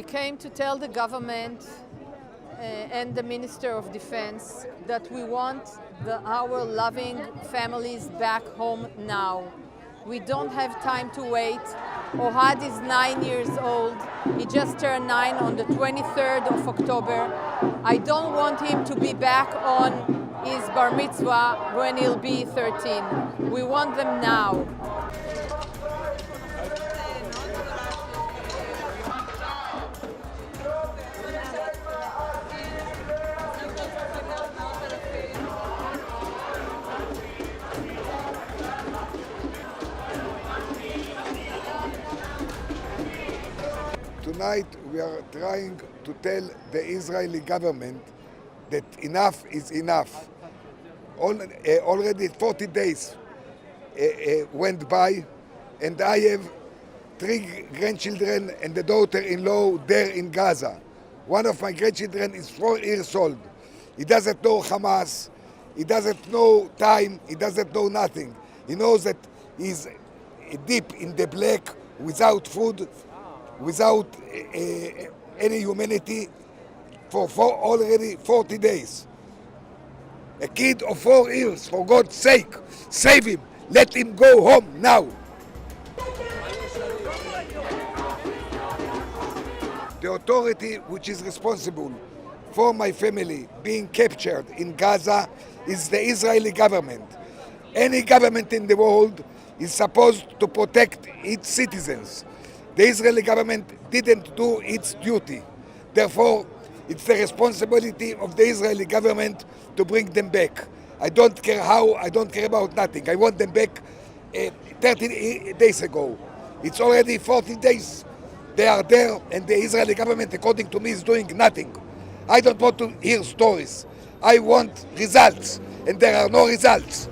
We came to tell the government and the Minister of Defense that we want our loving families back home now. We don't have time to wait. Ohad is 9 years old. He just turned 9 on the 23rd of October. I don't want him to be back on his bar mitzvah when he'll be 13. We want them now. Tonight we are trying to tell the Israeli government that enough is enough. Already 40 days went by, and I have 3 grandchildren and a daughter-in-law there in Gaza. One of my grandchildren is 4 years old. He doesn't know Hamas, he doesn't know time, he doesn't know nothing. He knows that he's deep in the black, without food, without any humanity for already 40 days. A kid of 4 years, for God's sake, save him, let him go home now. The authority which is responsible for my family being captured in Gaza is the Israeli government. Any government in the world is supposed to protect its citizens. The Israeli government didn't do its duty. Therefore, it's the responsibility of the Israeli government to bring them back. I don't care how, I don't care about nothing. I want them back 30 days ago. It's already 40 days. They are there, and the Israeli government, according to me, is doing nothing. I don't want to hear stories. I want results, and there are no results.